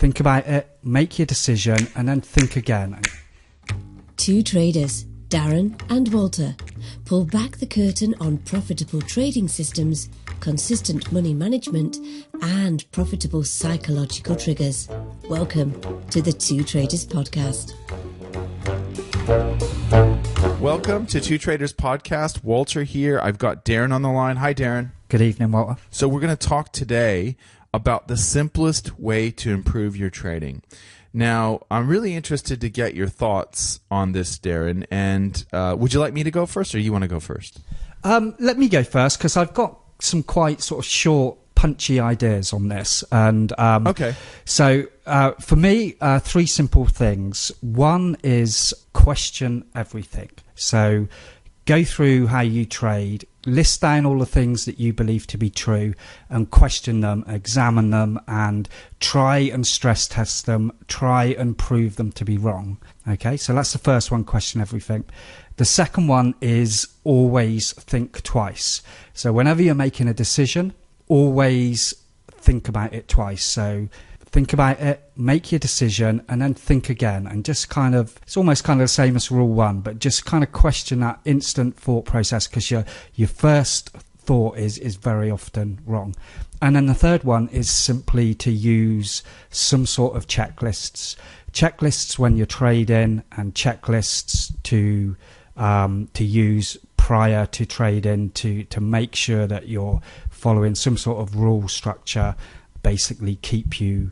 think about it, make your decision, and then think again. Two traders, Darren and Walter, pull back the curtain on profitable trading systems, consistent money management, and profitable psychological triggers. Welcome to the Two Traders Podcast. Welcome to Two Traders Podcast. Walter here. I've got Darren on the line. Hi, Darren. Good evening, Walter. So we're going to talk today about the simplest way to improve your trading. Now, I'm really interested to get your thoughts on this, Darren. And would you like me to go first, or you want to go first? Let me go first, because I've got some quite sort of short, punchy ideas on this. And okay. So for me, three simple things. One is question everything. So go through how you trade, list down all the things that you believe to be true, and question them, examine them, and try and stress test them, try and prove them to be wrong. Okay, so that's the first one, question everything. The second one is always think twice. So whenever you're making a decision, always think about it twice. So think about it, make your decision, and then think again. And just kind of, it's almost kind of the same as rule one, but just kind of question that instant thought process, because your first thought is very often wrong. And then the third one is simply to use some sort of checklists when you're trading, and checklists to use prior to trading to make sure that you're following some sort of rule structure, basically keep you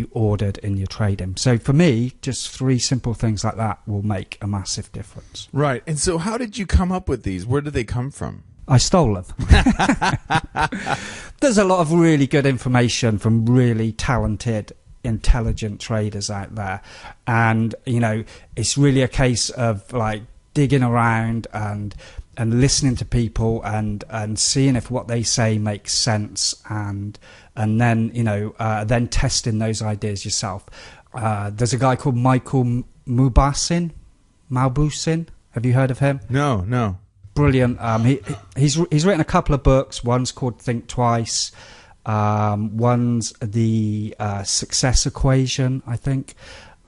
ordered in your trading. So for me, just three simple things like that will make a massive difference. Right. And so how did you come up with these? Where did they come from? I stole them. There's a lot of really good information from really talented, intelligent traders out there. And, you know, it's really a case of like digging around and listening to people and seeing if what they say makes sense, and then, you know, then testing those ideas yourself. There's a guy called Michael Mauboussin. Have you heard of him? No. Brilliant. He's written a couple of books. One's called Think Twice. One's the Success Equation, I think.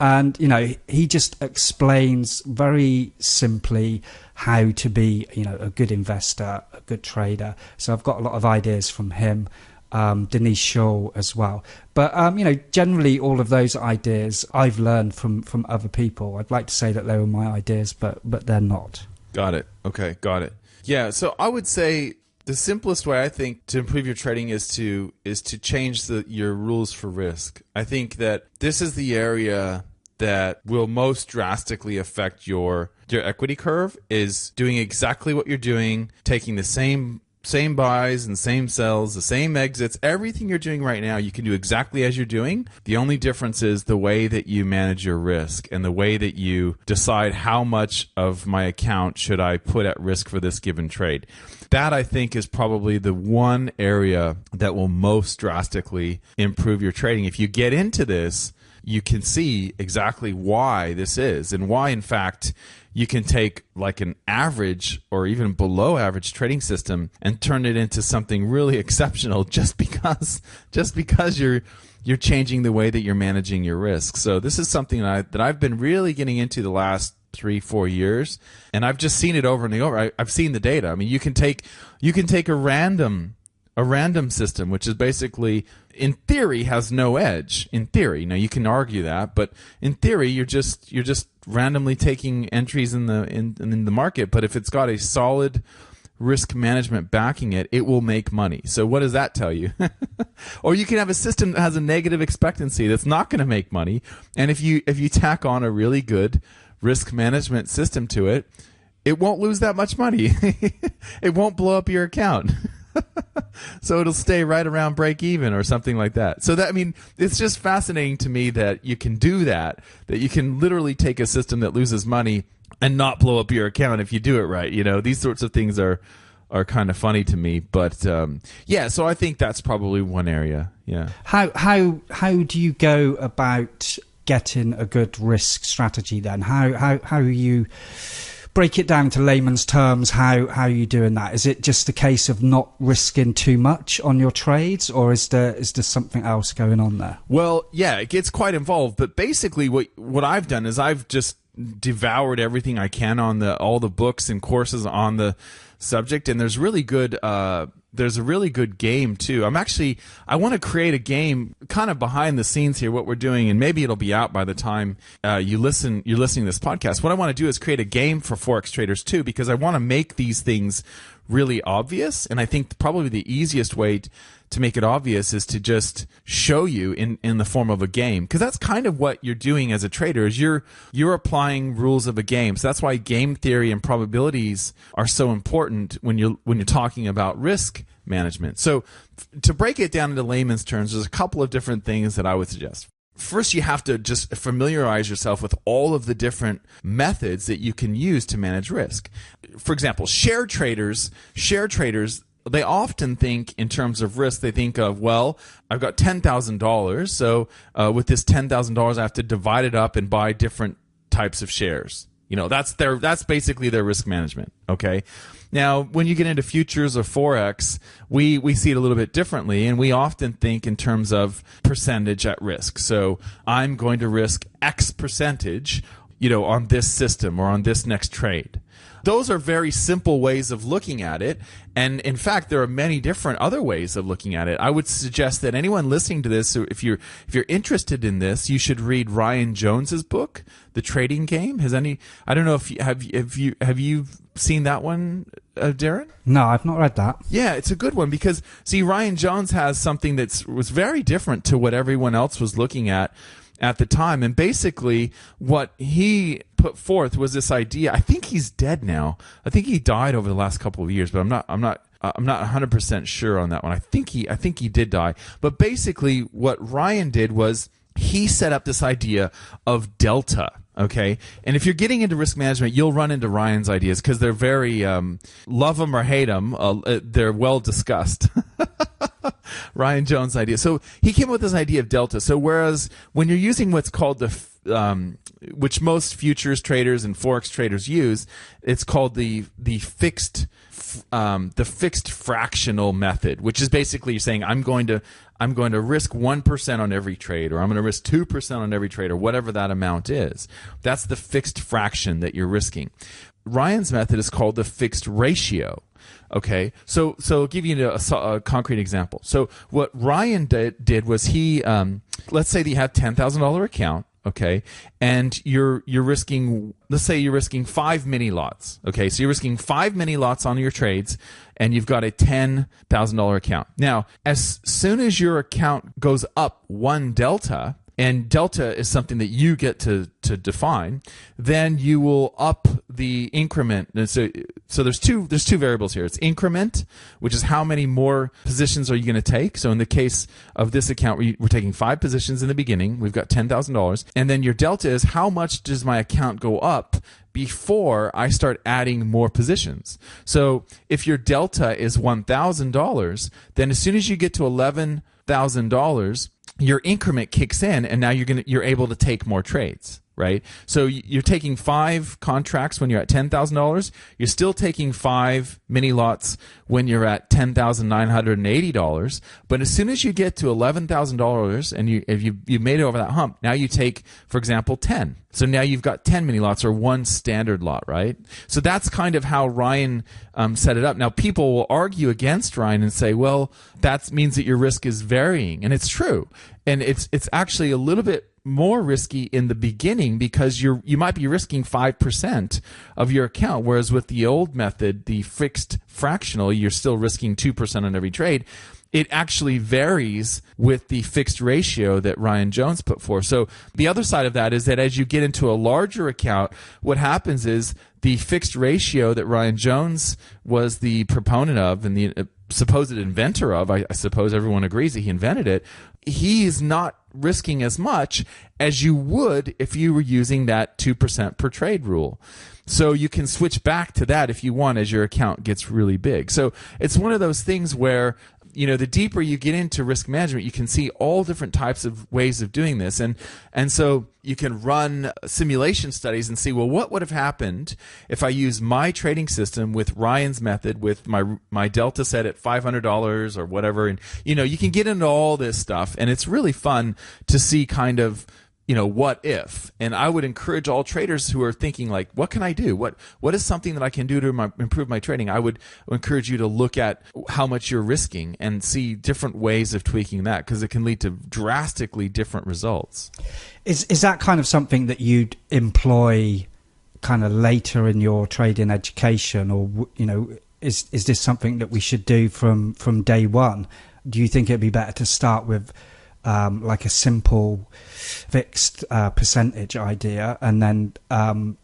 And, you know, he just explains very simply how to be, you know, a good investor, a good trader. So I've got a lot of ideas from him, Denise Shaw as well. But, you know, generally all of those ideas I've learned from other people. I'd like to say that they were my ideas, but they're not. Got it. Okay, got it. Yeah, so I would say the simplest way, I think, to improve your trading is to change your rules for risk. I think that this is the area that will most drastically affect your equity curve, is doing exactly what you're doing, taking the same buys and same sells, the same exits, everything you're doing right now, you can do exactly as you're doing. The only difference is the way that you manage your risk and the way that you decide how much of my account should I put at risk for this given trade. That, I think, is probably the one area that will most drastically improve your trading. If you get into this, you can see exactly why this is, and why, in fact, you can take like an average or even below average trading system and turn it into something really exceptional just because you're changing the way that you're managing your risk. So this is something that I've been really getting into the last 3-4 years, and I've just seen it over and over. I've seen the data. I mean, you can take a random system, which is basically, in theory, has no edge. In theory, now you can argue that, but in theory, you're just randomly taking entries in the market. But if it's got a solid risk management backing it, it will make money. So what does that tell you? Or you can have a system that has a negative expectancy that's not going to make money, and if you tack on a really good risk management system to it, it won't lose that much money. It won't blow up your account. So it'll stay right around break even or something like that. So that, I mean, it's just fascinating to me that you can do that you can literally take a system that loses money and not blow up your account if you do it right. You know, these sorts of things are kind of funny to me. But yeah, so I think that's probably one area. Yeah. How do you go about getting a good risk strategy then? How are you break it down to layman's terms, how are you doing that? Is it just a case of not risking too much on your trades, or is there something else going on there? Well, yeah, it gets quite involved, but basically what I've done is I've just devoured everything I can on all the books and courses on the subject, and there's a really good game too. I want to create a game kind of behind the scenes here, what we're doing, and maybe it'll be out by the time you're listening to this podcast. What I want to do is create a game for Forex traders too, because I want to make these things really obvious, and I think probably the easiest way to make it obvious is to just show you in the form of a game, because that's kind of what you're doing as a trader, is you're applying rules of a game. So that's why game theory and probabilities are so important when you're talking about risk management. So to break it down into layman's terms, there's a couple of different things that I would suggest. First, you have to just familiarize yourself with all of the different methods that you can use to manage risk. For example, share traders, they often think in terms of risk. They think of, well, I've got $10,000, so with this $10,000, I have to divide it up and buy different types of shares. That's basically their risk management. Okay. Now, when you get into futures or Forex, we see it a little bit differently, and we often think in terms of percentage at risk. So I'm going to risk X percentage, on this system or on this next trade. Those are very simple ways of looking at it, and in fact, there are many different other ways of looking at it. I would suggest that anyone listening to this, if you're interested in this, you should read Ryan Jones's book, The Trading Game. I don't know if have you seen that one, Darren? No, I've not read that. Yeah, it's a good one because see, Ryan Jones has something was very different to what everyone else was looking at the time, and basically what he put forth was this idea. I think he's dead now. I think he died over the last couple of years, but I'm not 100% sure on that one. I think he did die. But basically what Ryan did was he set up this idea of delta. Okay, and if you're getting into risk management, you'll run into Ryan's ideas because they're very love them or hate them. They're well discussed. Ryan Jones' idea. So he came up with this idea of delta. So whereas when you're using what's called which most futures traders and Forex traders use, it's called the fixed fractional method, which is basically you're saying I'm going to risk 1% on every trade, or I'm going to risk 2% on every trade, or whatever that amount is. That's the fixed fraction that you're risking. Ryan's method is called the fixed ratio. Okay, so I'll give you a concrete example. So what Ryan did was he, let's say that you have $10,000 account, okay, and you're risking, let's say you're risking 5 mini lots. Okay, so you're risking 5 mini lots on your trades, and you've got a $10,000 account. Now, as soon as your account goes up 1 delta, and delta is something that you get to define, then you will up the increment. And so there's two variables here. It's increment, which is how many more positions are you going to take. So in the case of this account, we're taking 5 positions in the beginning. We've got $10,000. And then your delta is how much does my account go up before I start adding more positions. So if your delta is $1,000, then as soon as you get to $11,000, your increment kicks in, and now you're able to take more trades, right? So you're taking 5 contracts when you're at $10,000. You're still taking 5 mini lots when you're at $10,980. But as soon as you get to $11,000 and if you made it over that hump, now you take, for example, 10. So now you've got 10 mini lots or 1 standard lot, right? So that's kind of how Ryan set it up. Now people will argue against Ryan and say, well, that means that your risk is varying, and it's true. And it's actually a little bit more risky in the beginning because you might be risking 5% of your account, whereas with the old method, the fixed fractional, you're still risking 2% on every trade. It actually varies with the fixed ratio that Ryan Jones put forth. So the other side of that is that as you get into a larger account, what happens is the fixed ratio that Ryan Jones was the proponent of and the supposed inventor of, I suppose everyone agrees that he invented it, he is not risking as much as you would if you were using that 2% per trade rule. So you can switch back to that if you want as your account gets really big. So it's one of those things where the deeper you get into risk management, you can see all different types of ways of doing this. And so you can run simulation studies and see, well, what would have happened if I use my trading system with Ryan's method, with my delta set at $500 or whatever. And, you can get into all this stuff, and it's really fun to see kind of, what if? And I would encourage all traders who are thinking like, what can I do? What is something that I can do to improve my trading? I would encourage you to look at how much you're risking and see different ways of tweaking that, because it can lead to drastically different results. Is that kind of something that you'd employ kind of later in your trading education, or, is this something that we should do from day one? Do you think it'd be better to start with like a simple fixed percentage idea, and then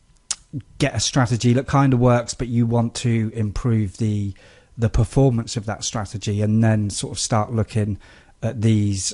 get a strategy that kind of works, but you want to improve the performance of that strategy, and then sort of start looking at these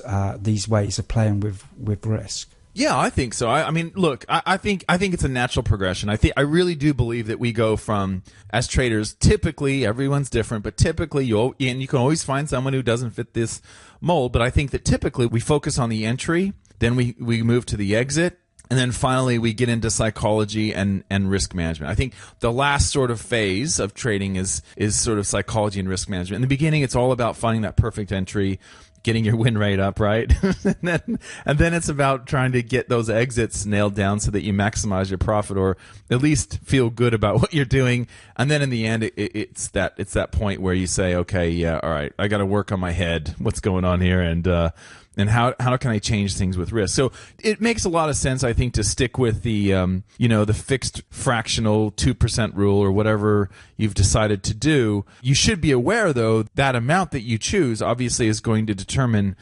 ways of playing with risk? Yeah, I think so. I mean, look, I think it's a natural progression. I really do believe that we go from, as traders, typically everyone's different, but typically you can always find someone who doesn't fit this mold. But I think that typically we focus on the entry, then we move to the exit, and then finally we get into psychology and risk management. I think the last sort of phase of trading is sort of psychology and risk management. In the beginning, it's all about finding that perfect entry, getting your win rate up, right? and then it's about trying to get those exits nailed down so that you maximize your profit, or at least feel good about what you're doing. And then in the end, it's that point where you say, okay, yeah, all right, I got to work on my head. What's going on here? And how can I change things with risk? So it makes a lot of sense, I think, to stick with the the fixed fractional 2% rule, or whatever you've decided to do. You should be aware, though, that amount that you choose obviously is going to determine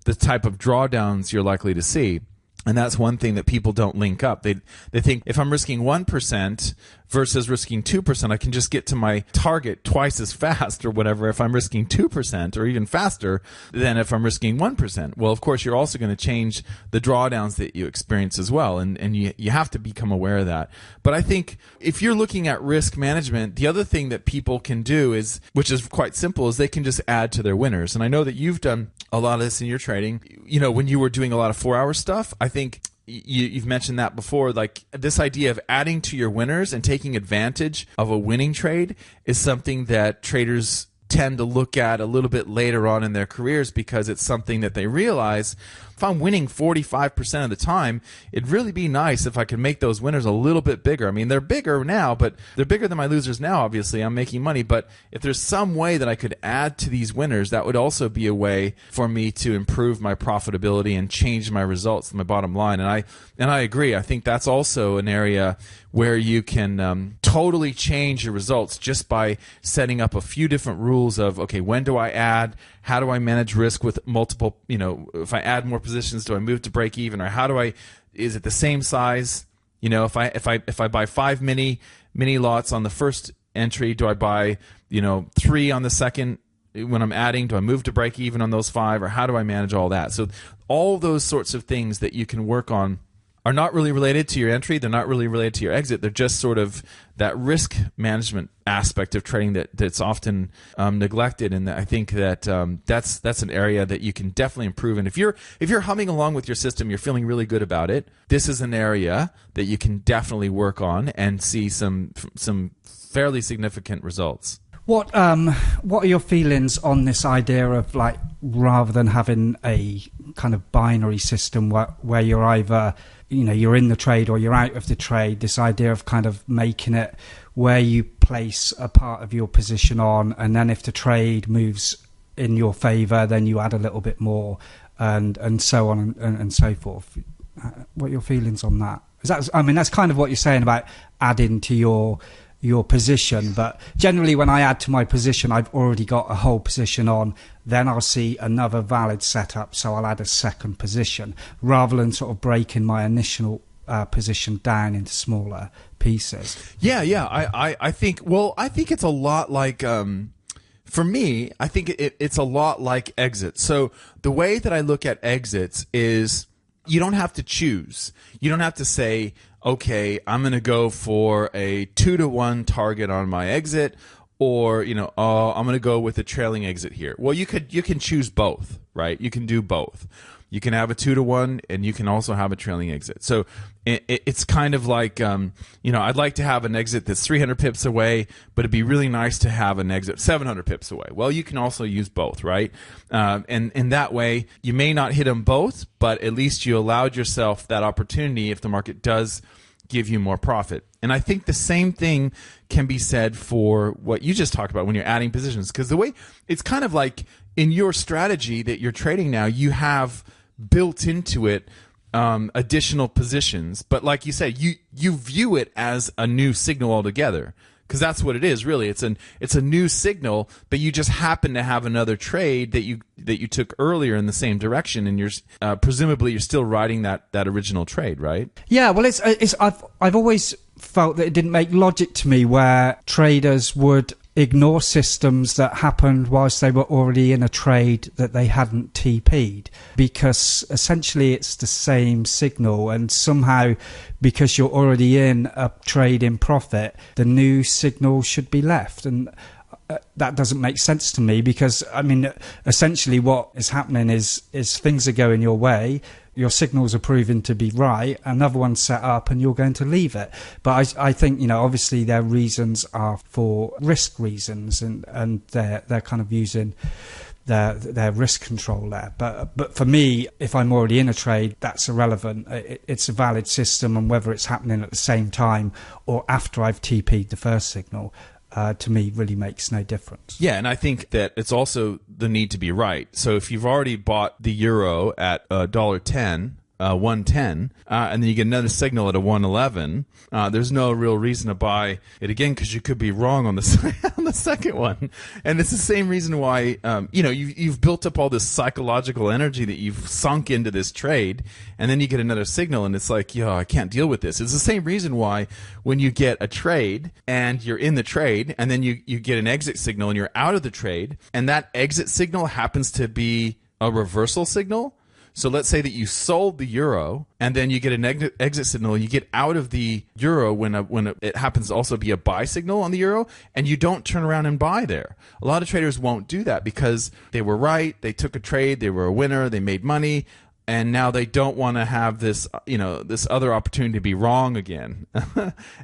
the type of drawdowns you're likely to see. And that's one thing that people don't link up. They think if I'm risking 1% versus risking 2%, I can just get to my target twice as fast or whatever if I'm risking 2%, or even faster than if I'm risking 1%. Well, of course, you're also going to change the drawdowns that you experience as well. And you have to become aware of that. But I think if you're looking at risk management, the other thing that people can do is, which is quite simple, is they can just add to their winners. And I know that you've done a lot of this in your trading. When you were doing a lot of 4-hour stuff, I think you've mentioned that before, like this idea of adding to your winners and taking advantage of a winning trade is something that traders tend to look at a little bit later on in their careers, because it's something that they realize, if I'm winning 45% of the time, it'd really be nice if I could make those winners a little bit bigger. I mean, they're bigger now, but they're bigger than my losers now, obviously. I'm making money, but if there's some way that I could add to these winners, that would also be a way for me to improve my profitability and change my results, my bottom line. And I agree. I think that's also an area where you can totally change your results just by setting up a few different rules of, okay, when do I add? How do I manage risk with multiple, if I add more positions, do I move to break even? Or is it the same size? If I buy 5 mini lots on the first entry, do I buy, 3 on the second? When I'm adding, do I move to break even on those 5? Or how do I manage all that? So all those sorts of things that you can work on are not really related to your entry. They're not really related to your exit. They're just sort of that risk management aspect of trading that's often neglected. And I think that that's an area that you can definitely improve. And if you're humming along with your system, you're feeling really good about it, this is an area that you can definitely work on and see some fairly significant results. What are your feelings on this idea of, like, rather than having a kind of binary system where you're either, you're in the trade or you're out of the trade, this idea of kind of making it where you place a part of your position on, and then if the trade moves in your favor, then you add a little bit more, and so on and so forth. What are your feelings on that? That's kind of what you're saying about adding to your position, but generally when I add to my position, I've already got a whole position on, then I'll see another valid setup, so I'll add a second position, rather than sort of breaking my initial position down into smaller pieces. Yeah. I think it's a lot like, for me, I think it's a lot like exits. So the way that I look at exits is, you don't have to choose. You don't have to say, okay, I'm going to go for a 2-to-1 target on my exit, or, oh, I'm going to go with a trailing exit here. Well, you can choose both, right? You can do both. You can have a 2-to-1, and you can also have a trailing exit. So it's kind of like, I'd like to have an exit that's 300 pips away, but it'd be really nice to have an exit 700 pips away. Well, you can also use both, right? And in that way, you may not hit them both, but at least you allowed yourself that opportunity if the market does give you more profit. And I think the same thing can be said for what you just talked about when you're adding positions, because the way it's kind of like in your strategy that you're trading now, you have built into it additional positions, but like you said, you view it as a new signal altogether, because that's what it is really. It's a new signal, but you just happen to have another trade that you took earlier in the same direction, and you're presumably you're still riding that original trade, right? Yeah, well, I've always felt that it didn't make logic to me where traders would ignore systems that happened whilst they were already in a trade that they hadn't TP'd, because essentially it's the same signal, and somehow because you're already in a trade in profit, the new signal should be left. And that doesn't make sense to me, because I mean, essentially what is happening is things are going your way, your signals are proving to be right, another one's set up, and you're going to leave it. But I think, obviously their reasons are for risk reasons, and they're kind of using their risk control there. But for me, if I'm already in a trade, that's irrelevant. It's a valid system, and whether it's happening at the same time or after I've TP'd the first signal, to me really makes no difference. Yeah, and I think that it's also the need to be right. So if you've already bought the euro at $1.10, 110, and then you get another signal at a 111, there's no real reason to buy it again, because you could be wrong on the on the second one. And it's the same reason why you've built up all this psychological energy that you've sunk into this trade, and then you get another signal and it's like, I can't deal with this. It's the same reason why when you get a trade and you're in the trade, and then you get an exit signal and you're out of the trade, and that exit signal happens to be a reversal signal. So let's say that you sold the euro, and then you get an exit signal. You get out of the euro when it happens to also be a buy signal on the euro, and you don't turn around and buy there. A lot of traders won't do that because they were right. They took a trade. They were a winner. They made money, and now they don't want to have this this other opportunity to be wrong again.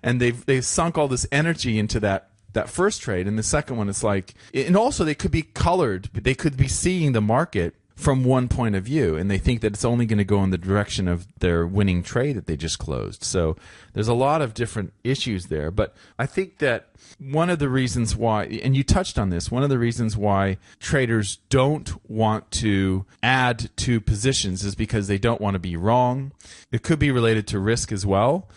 And they've sunk all this energy into that first trade, and the second one is like, and also they could be colored. They could be seeing the market from one point of view, and they think that it's only going to go in the direction of their winning trade that they just closed. So there's a lot of different issues there. But I think that one of the reasons why, and you touched on this, one of the reasons why traders don't want to add to positions is because they don't want to be wrong. It could be related to risk as well.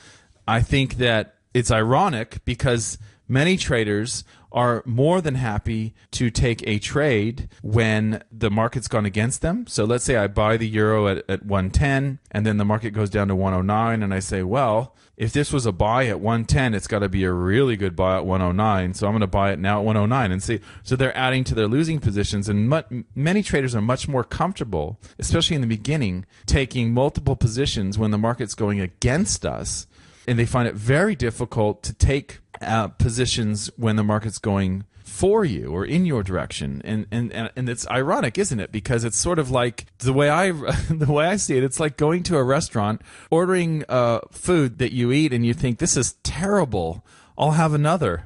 I think that it's ironic because many traders are more than happy to take a trade when the market's gone against them. So let's say I buy the euro at 110, and then the market goes down to 109, and I say, well, if this was a buy at 110, it's got to be a really good buy at 109, so I'm going to buy it now at 109. And see, so they're adding to their losing positions, and many traders are much more comfortable, especially in the beginning, taking multiple positions when the market's going against us, and they find it very difficult to take positions when the market's going for you or in your direction, and it's ironic, isn't it? Because it's sort of like the way I see it. It's like going to a restaurant, ordering food that you eat, and you think, this is terrible. I'll have another.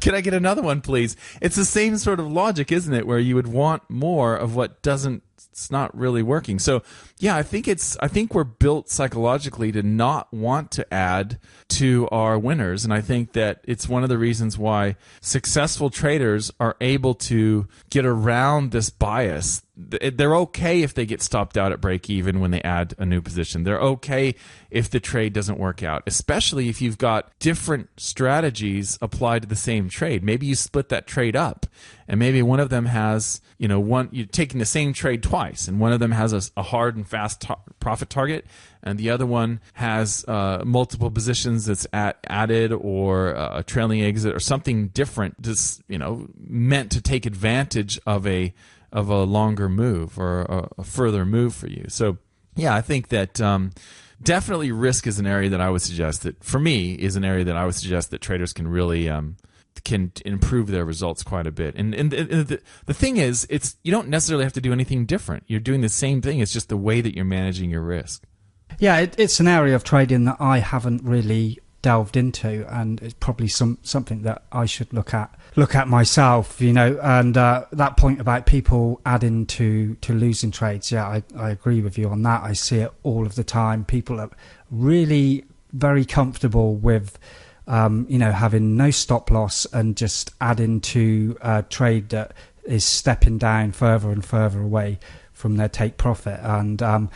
Can I get another one, please? It's the same sort of logic, isn't it? Where you would want more of what it's not really working. So yeah, I think we're built psychologically to not want to add to our winners. And I think that it's one of the reasons why successful traders are able to get around this bias. They're okay if they get stopped out at break even when they add a new position. They're okay if the trade doesn't work out, especially if you've got different strategies applied to the same trade. Maybe you split that trade up, and maybe one of them has, you're taking the same trade twice, and one of them has a hard and fast profit target, and the other one has multiple positions that's added, or a trailing exit, or something different, just meant to take advantage of a longer move or a further move for you. So yeah, I think that definitely risk is an area that I would suggest that, for me, is an area that I would suggest that traders can really can improve their results quite a bit. And the thing is, you don't necessarily have to do anything different. You're doing the same thing. It's just the way that you're managing your risk. Yeah, it's an area of trading that I haven't really delved into, and it's probably something that I should look at myself, and that point about people adding to losing trades, I agree with you on that. I see it all of the time. People are really very comfortable with having no stop loss and just adding to a trade that is stepping down further and further away from their take profit, and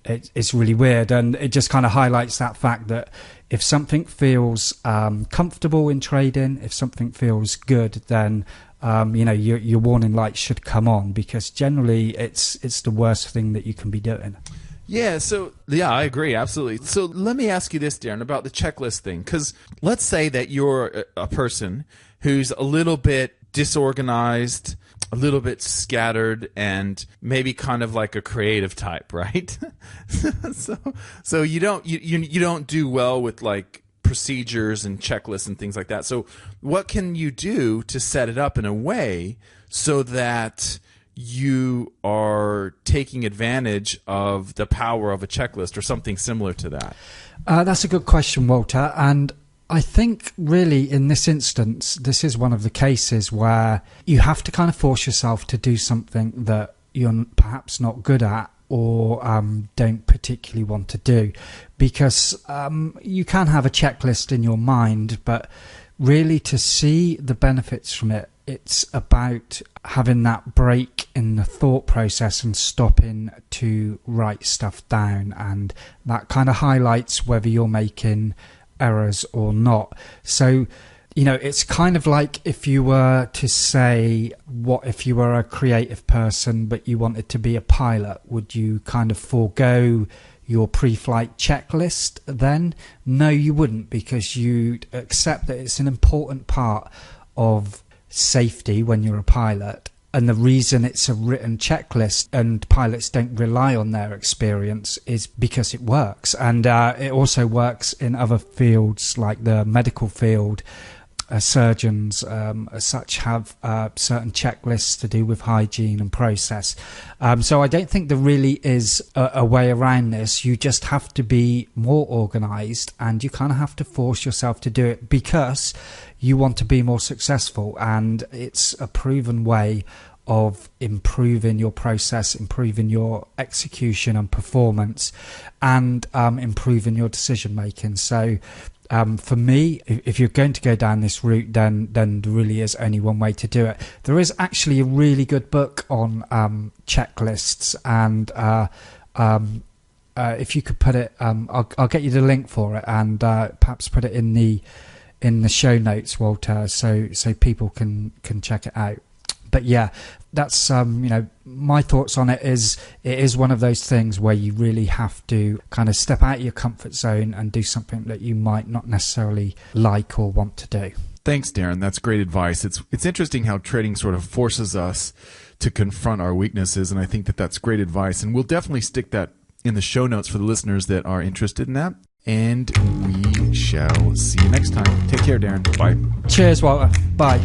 it's really weird, and it just kind of highlights that fact that if something feels comfortable in trading, if something feels good, then your warning lights should come on, because generally it's the worst thing that you can be doing. Yeah, I agree, absolutely. So let me ask you this, Darren, about the checklist thing, because let's say that you're a person who's a little bit disorganized, a little bit scattered, and maybe kind of like a creative type, right? so you don't do well with like procedures and checklists and things like that. So what can you do to set it up in a way so that you are taking advantage of the power of a checklist or something similar to that? That's a good question, Walter. And I think really in this instance, this is one of the cases where you have to kind of force yourself to do something that you're perhaps not good at or don't particularly want to do, because you can have a checklist in your mind, but really to see the benefits from it, it's about having that break in the thought process and stopping to write stuff down, and that kind of highlights whether you're making errors or not. So it's kind of like if you were to say, what if you were a creative person but you wanted to be a pilot? Would you kind of forego your pre-flight checklist then? No, you wouldn't, because you'd accept that it's an important part of safety when you're a pilot, and the reason it's a written checklist and pilots don't rely on their experience is because it works. And it also works in other fields like the medical field. Surgeons as such have certain checklists to do with hygiene and process. So I don't think there really is a way around this. You just have to be more organised, and you kind of have to force yourself to do it because you want to be more successful, and it's a proven way of improving your process, improving your execution and performance, and improving your decision making. So for me, if you're going to go down this route, then there really is only one way to do it. There is actually a really good book on checklists, and if you could put it, I'll get you the link for it, and perhaps put it in the show notes, Walter, so people can check it out. But yeah, that's my thoughts on it is one of those things where you really have to kind of step out of your comfort zone and do something that you might not necessarily like or want to do. Thanks, Darren. That's great advice. It's interesting how trading sort of forces us to confront our weaknesses, and I think that's great advice. And we'll definitely stick that in the show notes for the listeners that are interested in that. And we shall see you next time. Take care, Darren. Bye. Cheers, Walter. Bye.